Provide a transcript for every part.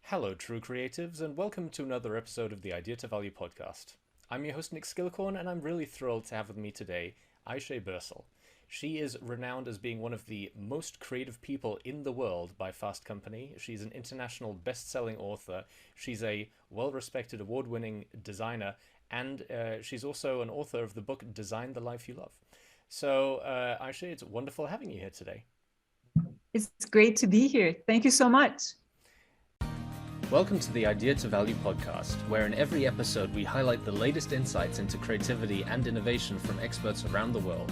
Hello, true creatives, and welcome to another episode of the Idea to Value podcast. I'm your host, Nick Skillicorn, and I'm really thrilled to have with me today Ayse Birsel. She is renowned as being one of the most creative people in the world by Fast Company. She's an international best-selling author. She's a well-respected, award-winning designer, and she's also an author of the book Design the Life You Love. So, Ayse, it's wonderful having you here today. It's great to be here. Thank you so much. Welcome to the Idea to Value podcast, where in every episode we highlight the latest insights into creativity and innovation from experts around the world.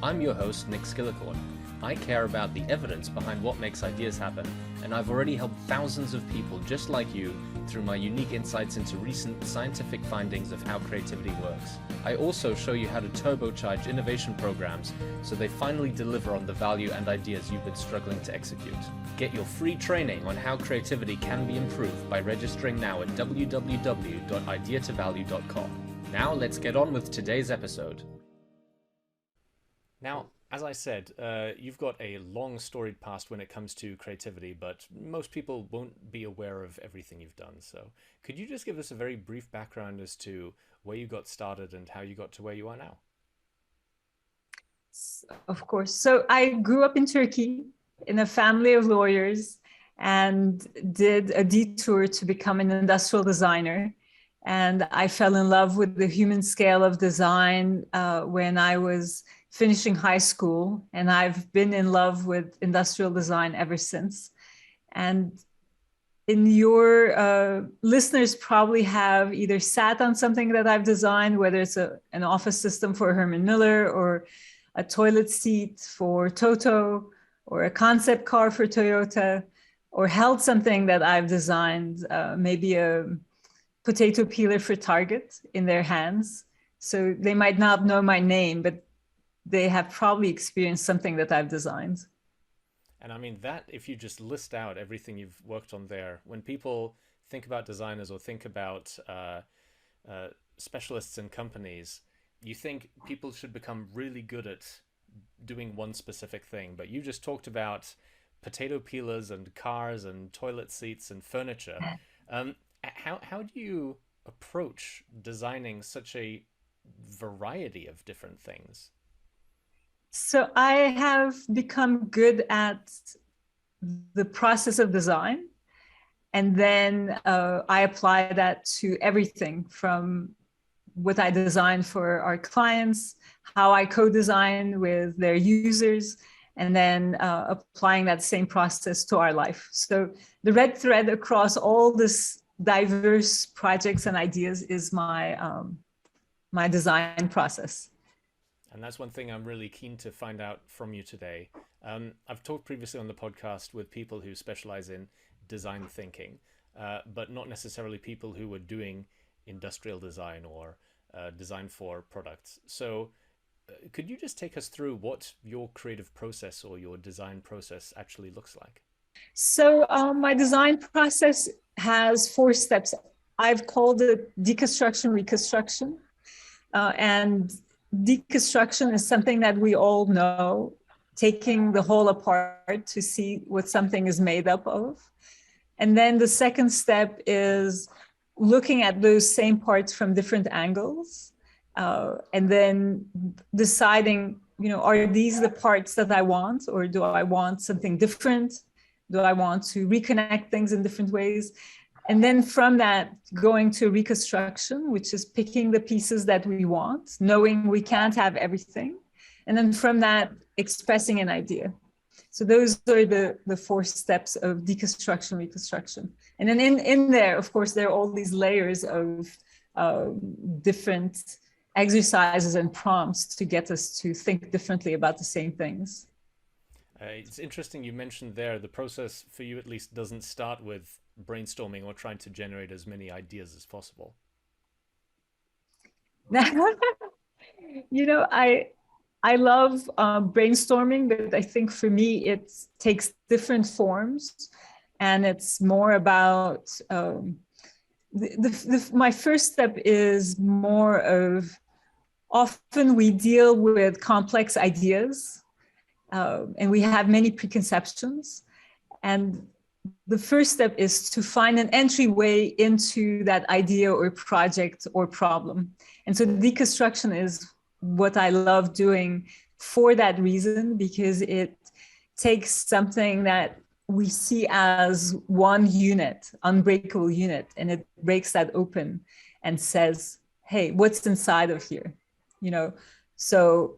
I'm your host, Nick Skillicorn. I care about the evidence behind what makes ideas happen, and I've already helped thousands of people just like you through my unique insights into recent scientific findings of how creativity works. I also show you how to turbocharge innovation programs so they finally deliver on the value and ideas you've been struggling to execute. Get your free training on how creativity can be improved by registering now at www.ideatovalue.com. Now let's get on with today's episode. Now, as I said, you've got a long storied past when it comes to creativity, but most people won't be aware of everything you've done. So could you just give us a very brief background as to where you got started and how you got to where you are now? Of course. So I grew up in Turkey in a family of lawyers and did a detour to become an industrial designer. And I fell in love with the human scale of design when I was finishing high school, and I've been in love with industrial design ever since. And in your listeners probably have either sat on something that I've designed, whether it's an office system for Herman Miller or a toilet seat for Toto or a concept car for Toyota, or held something that I've designed, maybe a potato peeler for Target in their hands. So they might not know my name, but they have probably experienced something that I've designed. And I mean that, if you just list out everything you've worked on there, when people think about designers or think about specialists in companies, you think people should become really good at doing one specific thing. But you just talked about potato peelers and cars and toilet seats and furniture. How do you approach designing such a variety of different things? So I have become good at the process of design, and then I apply that to everything from what I design for our clients, how I co-design with their users, and then applying that same process to our life. So the red thread across all this diverse projects and ideas is my my design process. And that's one thing I'm really keen to find out from you today. I've talked previously on the podcast with people who specialize in design thinking, but not necessarily people who are doing industrial design or design for products. So could you just take us through what your creative process or your design process actually looks like? So my design process has 4 steps. I've called it Deconstruction Reconstruction. And deconstruction is something that we all know, taking the whole apart to see what something is made up of. And then the second step is looking at those same parts from different angles, and then deciding, are these the parts that I want, or do I want something different? Do I want to reconnect things in different ways? And then from that, going to reconstruction, which is picking the pieces that we want, knowing we can't have everything. And then from that, expressing an idea. So those are the 4 steps of deconstruction, reconstruction. And then in there, of course, there are all these layers of different exercises and prompts to get us to think differently about the same things. It's interesting you mentioned there, the process for you at least doesn't start with brainstorming or trying to generate as many ideas as possible. I love brainstorming, but I think for me it takes different forms, and it's more about my first step is more of, often we deal with complex ideas, and we have many preconceptions, and the first step is to find an entryway into that idea or project or problem. And so deconstruction is what I love doing for that reason, because it takes something that we see as one unit, unbreakable unit, and it breaks that open and says, hey, what's inside of here? You know, so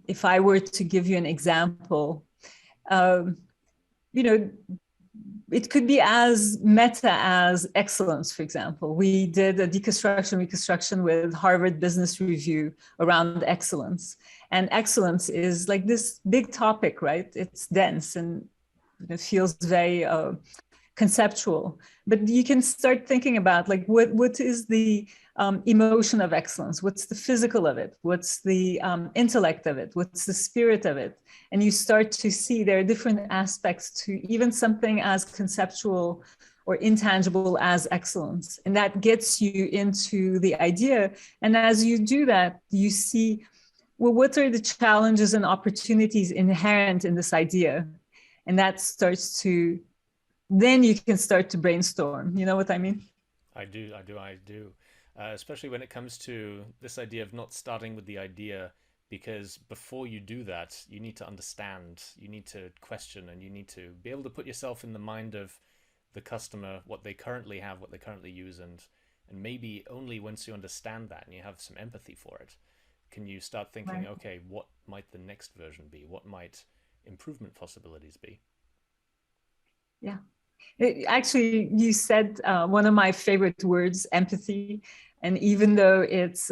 if I were to give you an example, you know, it could be as meta as excellence, for example. We did a deconstruction reconstruction with Harvard Business Review around excellence. And excellence is like this big topic, right? It's dense and it feels very conceptual. But you can start thinking about like what is the emotion of excellence? What's the physical of it? What's the intellect of it? What's the spirit of it? And you start to see there are different aspects to even something as conceptual or intangible as excellence. And that gets you into the idea. And as you do that, you see, well, what are the challenges and opportunities inherent in this idea? And that starts to, then you can start to brainstorm. You know what I mean? I do. Especially when it comes to this idea of not starting with the idea, because before you do that, you need to understand, you need to question, and you need to be able to put yourself in the mind of the customer, what they currently have, what they currently use, and maybe only once you understand that and you have some empathy for it, can you start thinking, right, okay, what might the next version be? What might improvement possibilities be? Yeah. Actually, you said one of my favorite words, empathy. And even though it's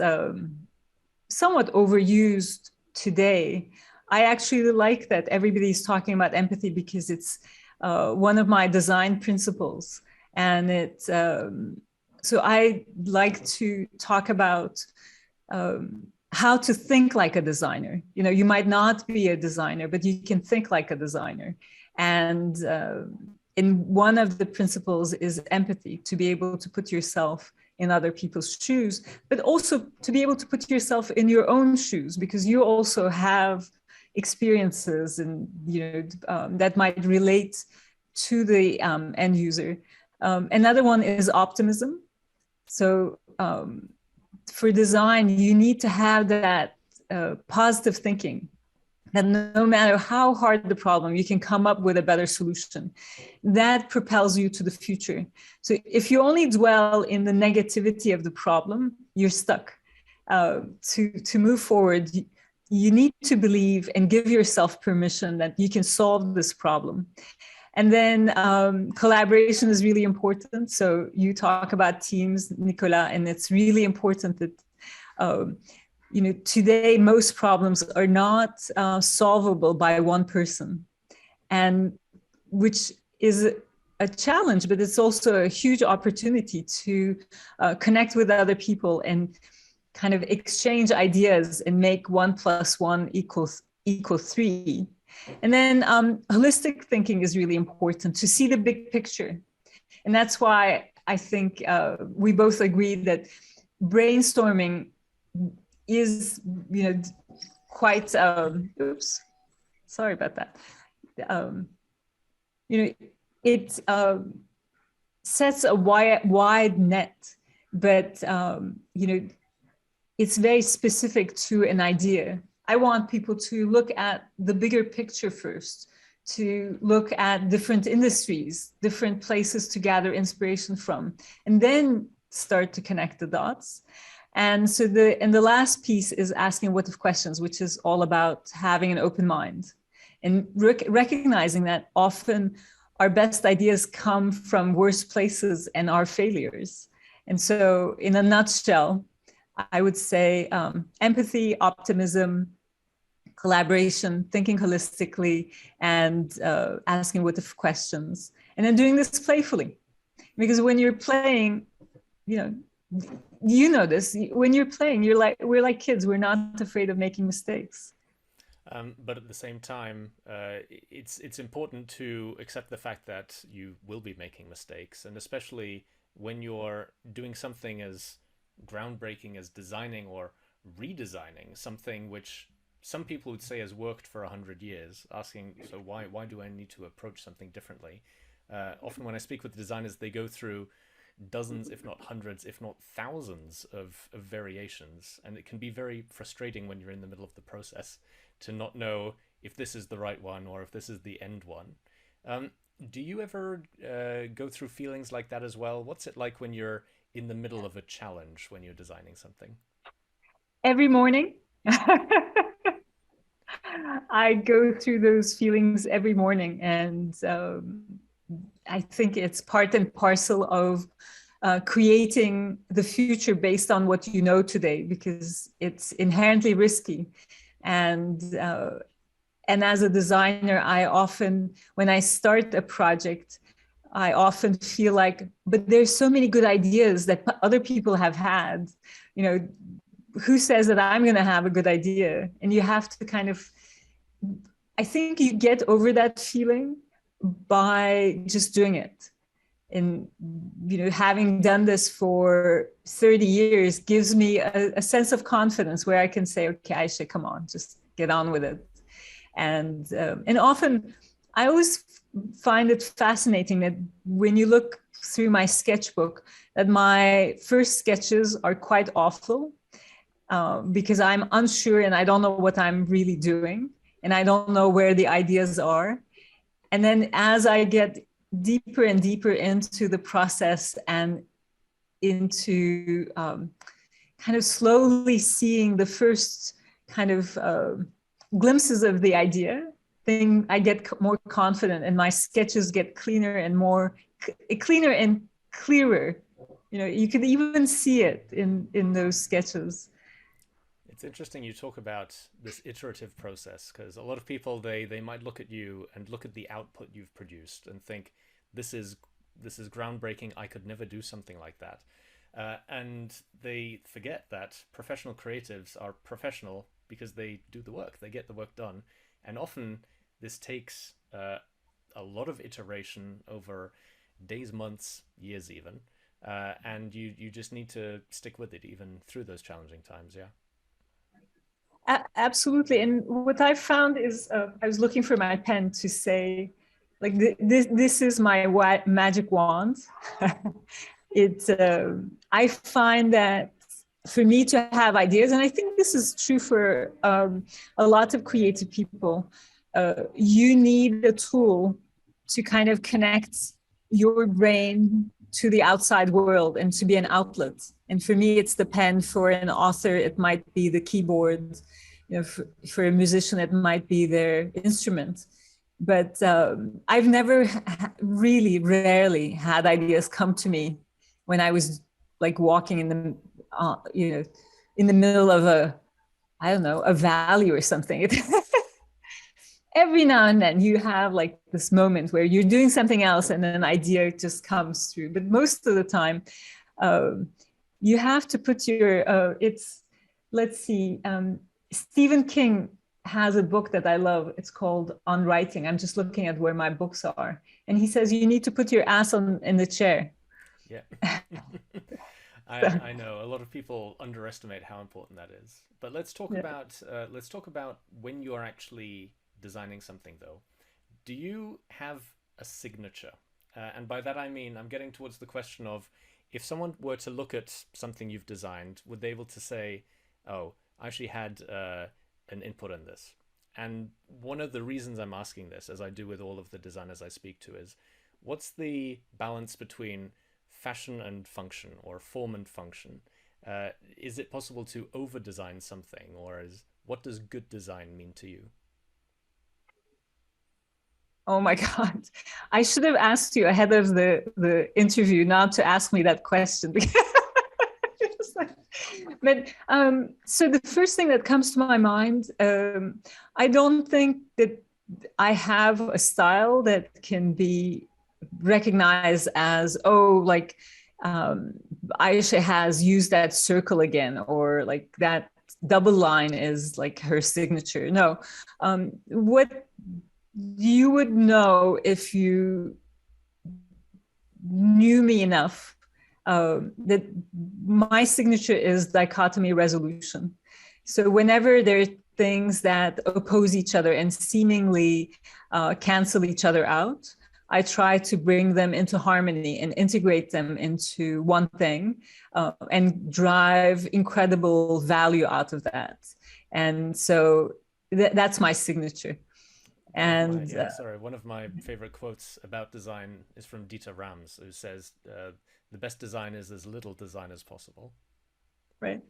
somewhat overused today, I actually like that everybody's talking about empathy, because it's one of my design principles. And it's, so I like to talk about how to think like a designer. You know, you might not be a designer, but you can think like a designer. And in one of the principles is empathy, to be able to put yourself in other people's shoes, but also to be able to put yourself in your own shoes, because you also have experiences and, you know, that might relate to the end user. Another one is optimism. So for design, you need to have that positive thinking, that no matter how hard the problem, you can come up with a better solution. That propels you to the future. So if you only dwell in the negativity of the problem, you're stuck. To move forward, you need to believe and give yourself permission that you can solve this problem. And then collaboration is really important. So you talk about teams, Nicolas, and it's really important that you know, today, most problems are not solvable by one person, and which is a challenge, but it's also a huge opportunity to connect with other people and kind of exchange ideas and make 1 + 1 = 3. And then holistic thinking is really important, to see the big picture. And that's why I think we both agree that brainstorming is, you know, quite, oops, sorry about that. You know, it sets a wide net, but, you know, it's very specific to an idea. I want people to look at the bigger picture first, to look at different industries, different places to gather inspiration from, and then start to connect the dots. And so the last piece is asking what if questions, which is all about having an open mind and recognizing that often our best ideas come from worse places and our failures. And so in a nutshell, I would say empathy, optimism, collaboration, thinking holistically, and asking what if questions, and then doing this playfully. Because when you're playing, you know this, when you're playing, we're like kids. We're not afraid of making mistakes. But at the same time, it's important to accept the fact that you will be making mistakes, and especially when you're doing something as groundbreaking as designing or redesigning something which some people would say has worked for 100 years, asking, so why do I need to approach something differently? Often when I speak with designers, they go through dozens, if not hundreds, if not thousands of variations. And it can be very frustrating when you're in the middle of the process to not know if this is the right one or if this is the end one. Do you ever go through feelings like that as well? What's it like when you're in the middle of a challenge when you're designing something? Every morning. I go through those feelings every morning, and I think it's part and parcel of creating the future based on what you know today, because it's inherently risky. And as a designer, I often, when I start a project, I often feel like, but there's so many good ideas that other people have had. You know, who says that I'm going to have a good idea? And you have to kind of, I think you get over that feeling by just doing it. And, you know, having done this for 30 years gives me a sense of confidence where I can say, okay, Ayse, come on, just get on with it. And often I always find it fascinating that when you look through my sketchbook, that my first sketches are quite awful because I'm unsure and I don't know what I'm really doing. And I don't know where the ideas are. And then as I get deeper and deeper into the process and into kind of slowly seeing the first kind of glimpses of the idea, then I get more confident and my sketches get cleaner and clearer. You know, you can even see it in those sketches. It's interesting you talk about this iterative process, because a lot of people, they might look at you and look at the output you've produced and think, this is groundbreaking, I could never do something like that. And they forget that professional creatives are professional because they do the work, they get the work done. And often this takes a lot of iteration over days, months, years even. And you just need to stick with it even through those challenging times, yeah. Absolutely. And what I found is I was looking for my pen to say, like, this is my magic wand. I find that for me to have ideas, and I think this is true for a lot of creative people, you need a tool to kind of connect your brain to the outside world and to be an outlet. And for me, it's the pen. For an author, it might be the keyboard. You know, for a musician, it might be their instrument. But I've never rarely had ideas come to me when I was like walking in the, in the middle of a valley or something. Every now and then you have like this moment where you're doing something else and then an idea just comes through. But most of the time, you have to put your, let's see, Stephen King has a book that I love. It's called On Writing. I'm just looking at where my books are. And he says, you need to put your ass in the chair. Yeah. I know a lot of people underestimate how important that is. But let's talk about when you are actually designing something though. Do you have a signature? And by that I mean, I'm getting towards the question of, if someone were to look at something you've designed, would they be able to say, oh, I actually had an input in this? And one of the reasons I'm asking this, as I do with all of the designers I speak to, is what's the balance between fashion and function, or form and function? Is it possible to over-design something, or what does good design mean to you? Oh my God. I should have asked you ahead of the interview not to ask me that question. But so the first thing that comes to my mind, I don't think that I have a style that can be recognized as, oh, like Ayse has used that circle again, or like that double line is like her signature. No, what you would know if you knew me enough, that my signature is dichotomy resolution. So whenever there are things that oppose each other and seemingly cancel each other out, I try to bring them into harmony and integrate them into one thing, and drive incredible value out of that. And so that's my signature. And one of my favorite quotes about design is from Dieter Rams, who says, the best design is as little design as possible. Right.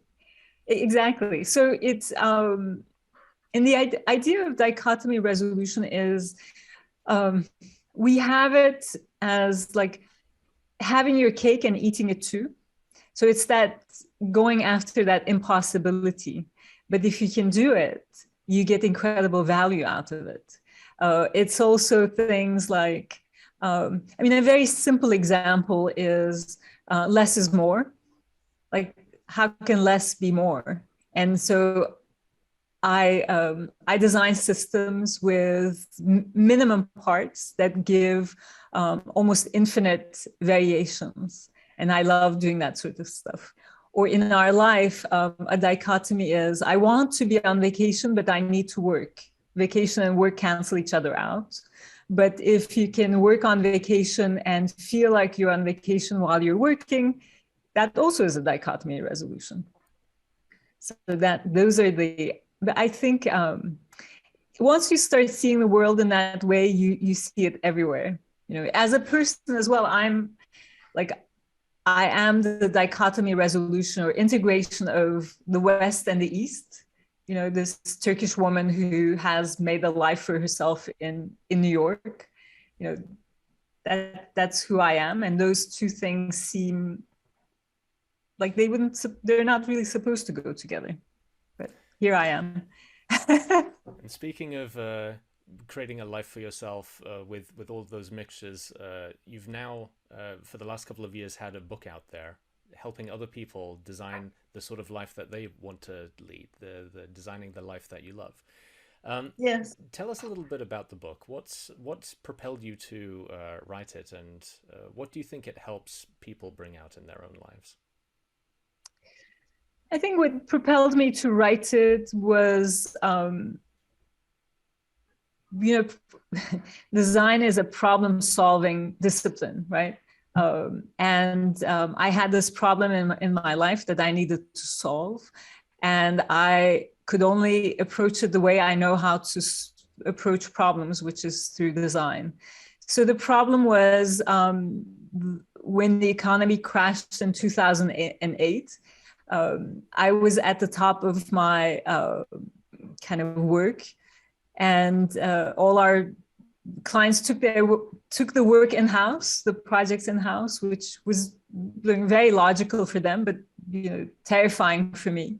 Exactly. So it's, and the idea of dichotomy resolution is, we have it as like having your cake and eating it too. So it's that going after that impossibility. But if you can do it, you get incredible value out of it. It's also things like, I mean, a very simple example is less is more. Like, how can less be more? And so I design systems with minimum parts that give almost infinite variations. And I love doing that sort of stuff. Or in our life, a dichotomy is, I want to be on vacation, but I need to work. Vacation and work cancel each other out. But if you can work on vacation and feel like you're on vacation while you're working, that also is a dichotomy resolution. So those are but I think once you start seeing the world in that way, you see it everywhere. You know, as a person as well, I am the dichotomy resolution or integration of the West and the East. You know, this Turkish woman who has made a life for herself in New York. You know, that's who I am, and those two things seem like they're not really supposed to go together. But here I am. And speaking of creating a life for yourself with all of those mixtures, you've now, for the last couple of years, had a book out there helping other people design the sort of life that they want to lead, the designing the life that you love. Yes. Tell us a little bit about the book. What's propelled you to write it, and what do you think it helps people bring out in their own lives? I think what propelled me to write it was, you know, design is a problem-solving discipline, right? I had this problem in my life that I needed to solve, and I could only approach it the way I know how to approach problems, which is through design. So the problem was, when the economy crashed in 2008, I was at the top of my kind of work, and all our clients took the work in-house, the projects in-house, which was very logical for them, but you know, terrifying for me.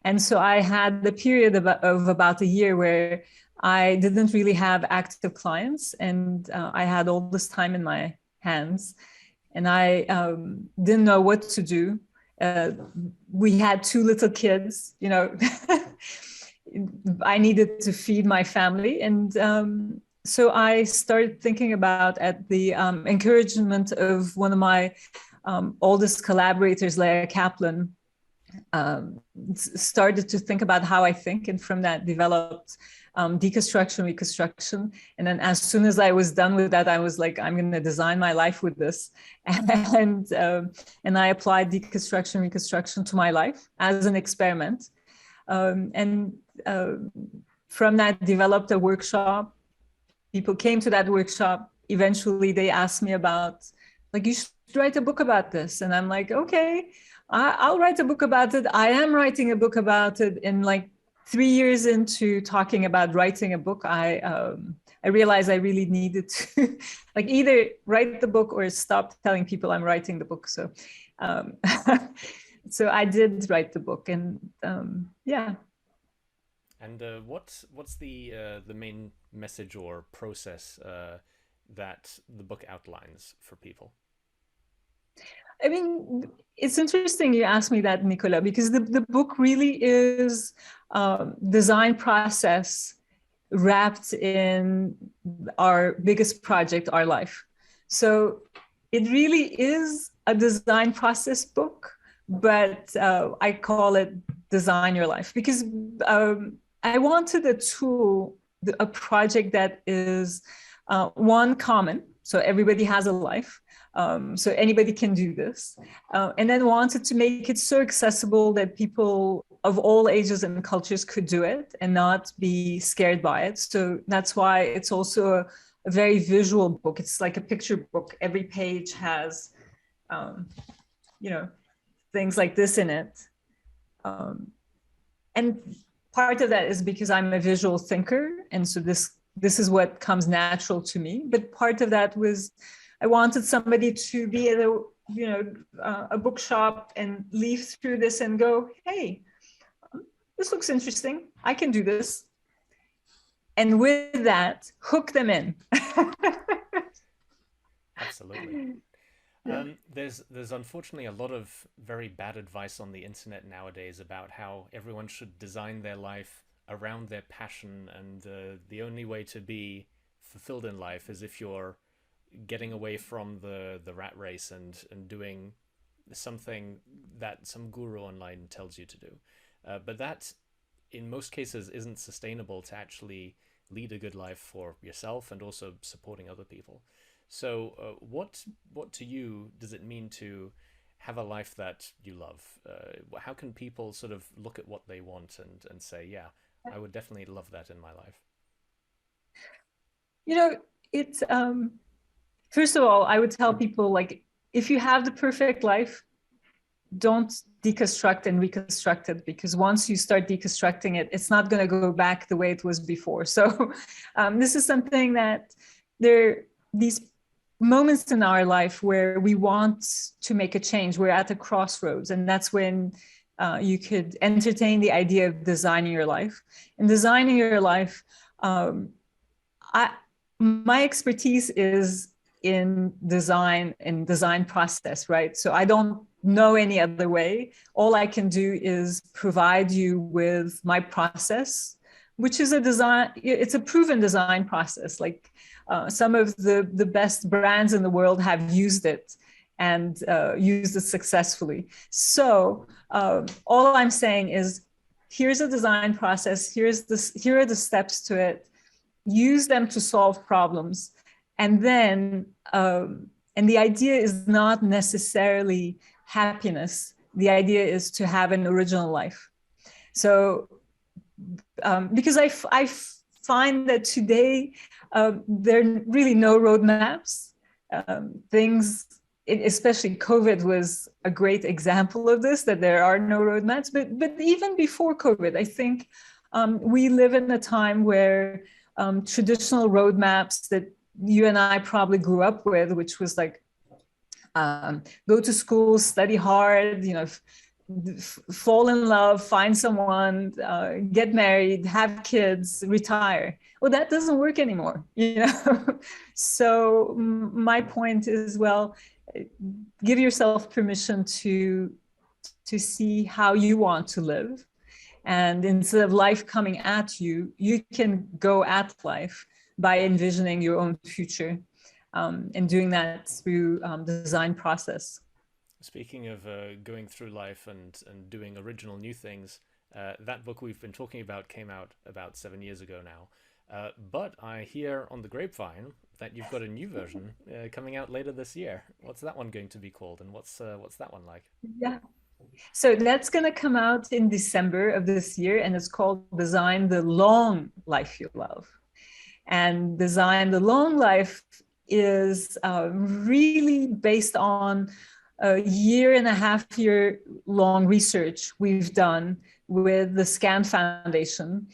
And so I had the period of about a year where I didn't really have active clients, and I had all this time in my hands, and I didn't know what to do. We had 2 little kids, you know. I needed to feed my family, and so I started thinking about, at the encouragement of one of my oldest collaborators, Leah Kaplan, started to think about how I think, and from that developed Deconstruction Reconstruction. And then as soon as I was done with that, I was like, I'm going to design my life with this. And I applied Deconstruction Reconstruction to my life as an experiment. From that developed a workshop. People came to that workshop. Eventually they asked me about, like, you should write a book about this. And I'm like, okay, I'll write a book about it. I am writing a book about it. In like 3 years into talking about writing a book, I realized I really needed to like either write the book or stop telling people I'm writing the book. So, so I did write the book, and yeah. And what's the main message or process that the book outlines for people? I mean, it's interesting you asked me that, Nicola, because the book really is design process wrapped in our biggest project, our life. So it really is a design process book, but I call it Design Your Life, because I wanted a tool, a project that is one, common. So everybody has a life. So anybody can do this. And then wanted to make it so accessible that people of all ages and cultures could do it and not be scared by it. So that's why it's also a very visual book. It's like a picture book. Every page has, things like this in it. And part of that is because I'm a visual thinker. And so this is what comes natural to me. But part of that was I wanted somebody to be at a bookshop and leaf through this and go, hey, this looks interesting. I can do this. And with that, hook them in. Absolutely. There's unfortunately a lot of very bad advice on the internet nowadays about how everyone should design their life around their passion, and the only way to be fulfilled in life is if you're getting away from the rat race and doing something that some guru online tells you to do. But that, in most cases, isn't sustainable to actually lead a good life for yourself and also supporting other people. So what to you does it mean to have a life that you love? How can people sort of look at what they want and say, yeah, I would definitely love that in my life? It's first of all, I would tell people, like, if you have the perfect life, don't deconstruct and reconstruct it, because once you start deconstructing it, it's not going to go back the way it was before. So this is something that these moments in our life where we want to make a change. We're at a crossroads, and that's when you could entertain the idea of designing your life. And designing your life, my expertise is in design and design process, right? So I don't know any other way. All I can do is provide you with my process, which is it's a proven design process. Like some of the best brands in the world have used it and used it successfully. So all I'm saying is, here's a design process, here are the steps to it. Use them to solve problems. And then, and the idea is not necessarily happiness. The idea is to have an original life. So, because I find that today, there are really no roadmaps. Things, especially COVID was a great example of this, that there are no roadmaps. But even before COVID, I think we live in a time where traditional roadmaps that you and I probably grew up with, which was like, go to school, study hard, fall in love, find someone, get married, have kids, retire. Well, that doesn't work anymore, So my point is, well, give yourself permission to see how you want to live. And instead of life coming at you, you can go at life by envisioning your own future, and doing that through the design process. Speaking of going through life and doing original new things, that book we've been talking about came out about 7 years ago now. But I hear on the grapevine that you've got a new version coming out later this year. What's that one going to be called, and what's that one like? Yeah. So that's going to come out in December of this year, and it's called Design the Long Life You Love. And Design the Long Life is really based on a 1.5 year long research we've done with the SCAN Foundation,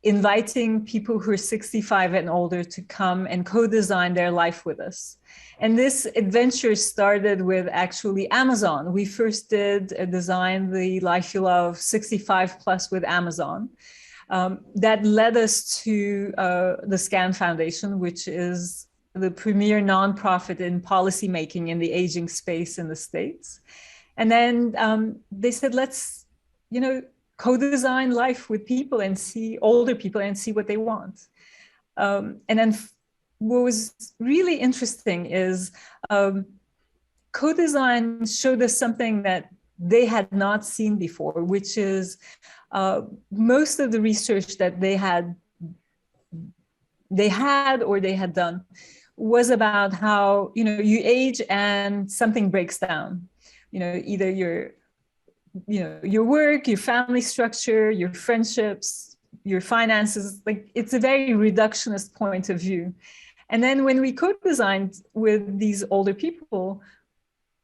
inviting people who are 65 and older to come and co-design their life with us. And this adventure started with actually Amazon. We first did Design the Life You Love 65 plus with Amazon. That led us to the SCAN Foundation, which is the premier nonprofit in policymaking in the aging space in the States. And then they said, let's, co-design life with people and see older people and see what they want. And then what was really interesting is co-design showed us something that they had not seen before, which is most of the research that they had or they had done was about how, you age and something breaks down, either your work, your family structure, your friendships, your finances. Like, it's a very reductionist point of view. And then when we co-designed with these older people,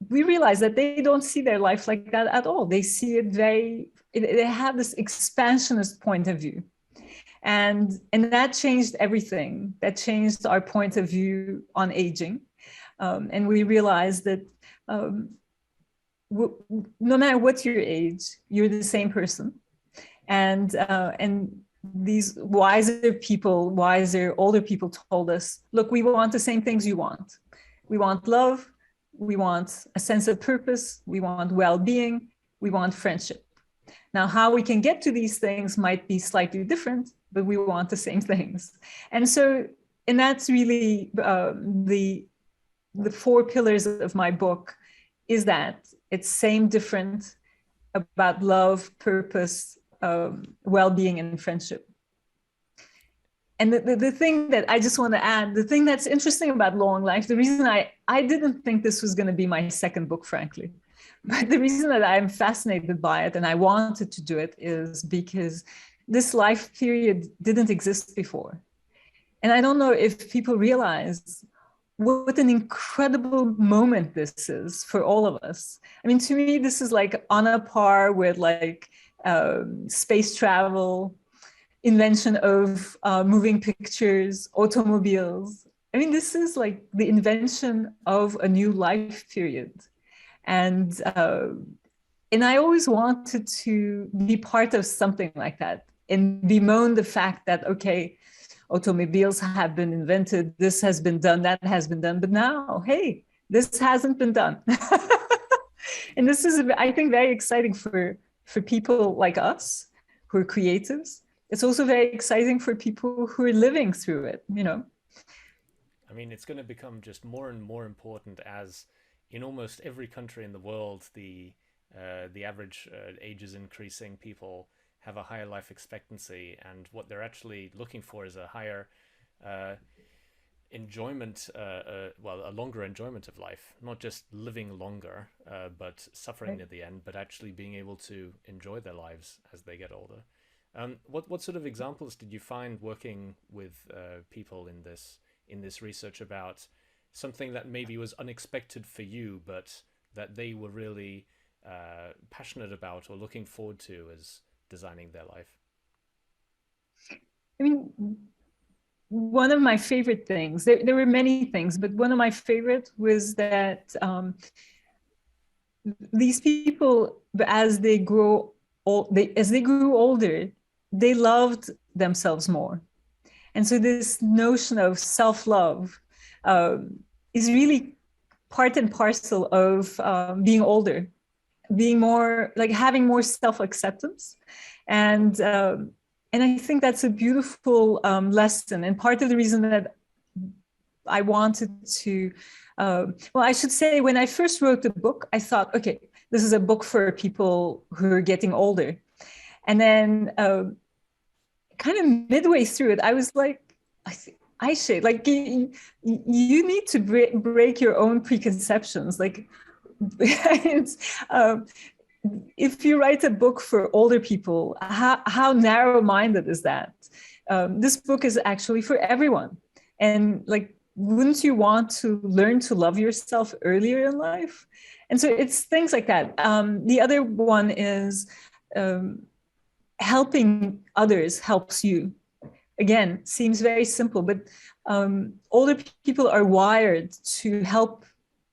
we realized that they don't see their life like that at all. They see it they have this expansionist point of view. And that changed everything. That changed our point of view on aging. And we realized that no matter what your age, you're the same person. And these wiser, older people told us, look, we want the same things you want. We want love. We want a sense of purpose. We want well-being. We want friendship. Now, how we can get to these things might be slightly different, but we want the same things. And that's really the 4 pillars of my book, is that it's same, different, about love, purpose, well-being, and friendship. And the thing that I just want to add, the thing that's interesting about Long Life, the reason I didn't think this was going to be my second book, frankly, but the reason that I'm fascinated by it and I wanted to do it is because this life period didn't exist before. And I don't know if people realize what an incredible moment this is for all of us. I mean, to me, this is like on a par with like space travel, invention of moving pictures, automobiles. I mean, this is like the invention of a new life period. And I always wanted to be part of something like that and bemoan the fact that, okay, automobiles have been invented, this has been done, that has been done, but now, hey, this hasn't been done. And this is, I think, very exciting for people like us who are creatives. It's also very exciting for people who are living through it, I mean, it's going to become just more and more important as in almost every country in the world, the average age is increasing. People have a higher life expectancy, and what they're actually looking for is a higher enjoyment, a longer enjoyment of life, not just living longer, but suffering at the end, but actually being able to enjoy their lives as they get older. What sort of examples did you find working with people in this research about something that maybe was unexpected for you, but that they were really passionate about or looking forward to as designing their life? I mean, one of my favorite things, there were many things, but one of my favorite was that these people, as they grew older, they loved themselves more. And so this notion of self-love is really part and parcel of being older, being more like having more self-acceptance. And I think that's a beautiful lesson. And part of the reason that I wanted to, I should say, when I first wrote the book, I thought, okay, this is a book for people who are getting older. And then kind of midway through it, I was like, Ayse, like you need to break your own preconceptions. Like, if you write a book for older people, how narrow-minded is that? This book is actually for everyone. And like, wouldn't you want to learn to love yourself earlier in life? And so it's things like that. The other one is helping others helps you. Again, seems very simple, but older people are wired to help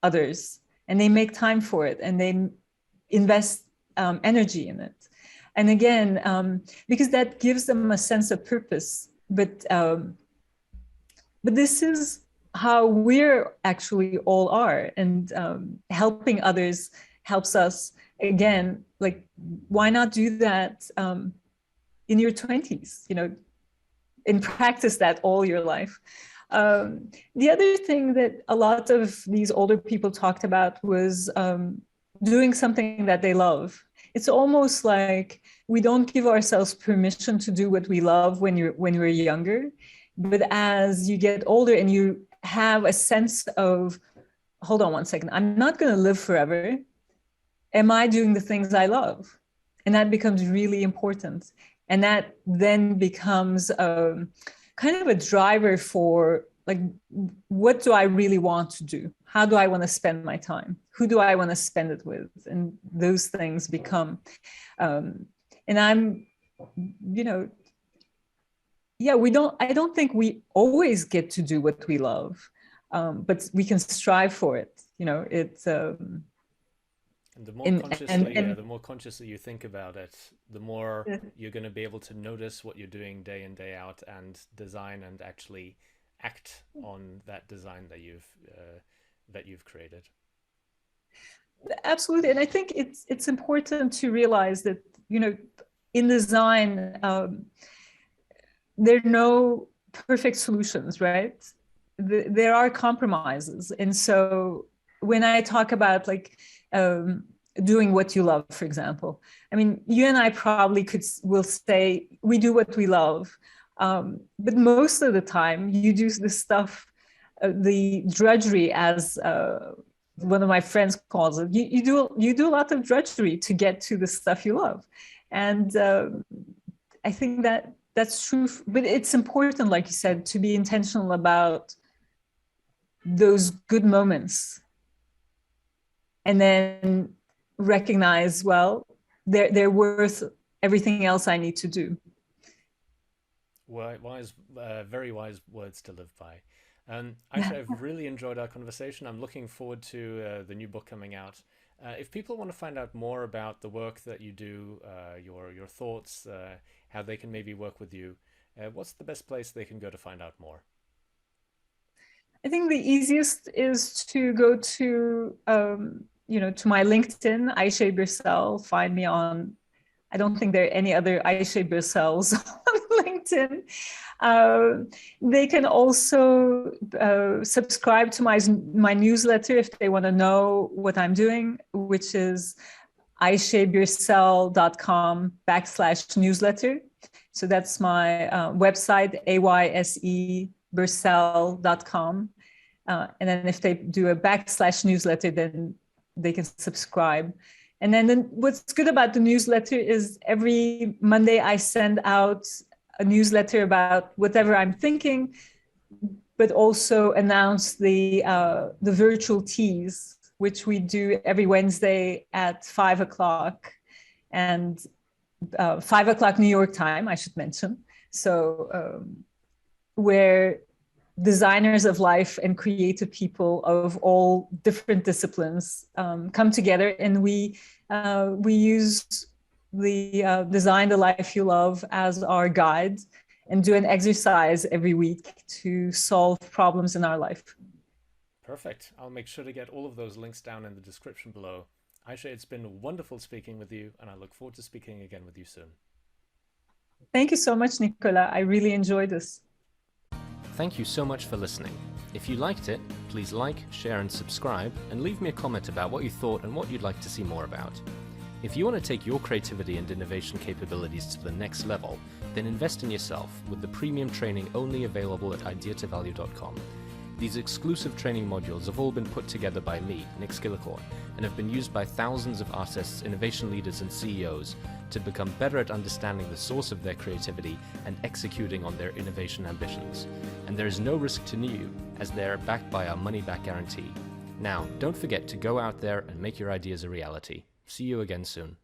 others, and they make time for it, and they invest energy in it. And again, because that gives them a sense of purpose. But this is how we're actually all are, and helping others helps us. Again, like, why not do that in your 20s, and practice that all your life. The other thing that a lot of these older people talked about was doing something that they love. It's almost like we don't give ourselves permission to do what we love when we're younger, but as you get older and you have a sense of, hold on one second, I'm not going to live forever. Am I doing the things I love? And that becomes really important. And that then becomes kind of a driver for, like, what do I really want to do? How do I want to spend my time? Who do I want to spend it with? And those things become, and I'm, yeah, I don't think we always get to do what we love, but we can strive for it. It's, and the more consciously you think about it, the more you're going to be able to notice what you're doing day in, day out, and design and actually act on that design that you've created. Absolutely. And I think it's important to realize that, in design, there are no perfect solutions, right? There are compromises. And so when I talk about, like, doing what you love, for example, I mean, you and I probably will say we do what we love, but most of the time you do the stuff, the drudgery, as one of my friends calls it. You do a lot of drudgery to get to the stuff you love, and I think that's true. But it's important, like you said, to be intentional about those good moments, and then recognize, well, they're worth everything else I need to do. Very wise words to live by. Actually, I've really enjoyed our conversation. I'm looking forward to the new book coming out. If people want to find out more about the work that you do, your thoughts, how they can maybe work with you, what's the best place they can go to find out more? I think the easiest is to go to, to my LinkedIn, Ayse Birsel. Find me on, I don't think there are any other Ayse Birsels on LinkedIn. They can also subscribe to my newsletter if they want to know what I'm doing, which is aysebirsel.com/newsletter. So that's my website, aysebirsel.com. And then if they do a /newsletter, then they can subscribe. And then what's good about the newsletter is every Monday I send out a newsletter about whatever I'm thinking, but also announce the virtual teas, which we do every Wednesday at 5 o'clock, and 5 o'clock New York time, I should mention. So where designers of life and creative people of all different disciplines come together, and we use the Design the Life You Love as our guide, and do an exercise every week to solve problems in our life. Perfect. I'll make sure to get all of those links down in the description below. Ayse, it's been wonderful speaking with you, and I look forward to speaking again with you soon. Thank you so much, Nicola. I really enjoyed this. Thank you so much for listening. If you liked it, please like, share, and subscribe, and leave me a comment about what you thought and what you'd like to see more about. If you want to take your creativity and innovation capabilities to the next level, then invest in yourself with the premium training only available at ideatovalue.com. These exclusive training modules have all been put together by me, Nick Skillicorn, and have been used by thousands of artists, innovation leaders, and CEOs to become better at understanding the source of their creativity and executing on their innovation ambitions. And there is no risk to you, as they're backed by our money-back guarantee. Now, don't forget to go out there and make your ideas a reality. See you again soon.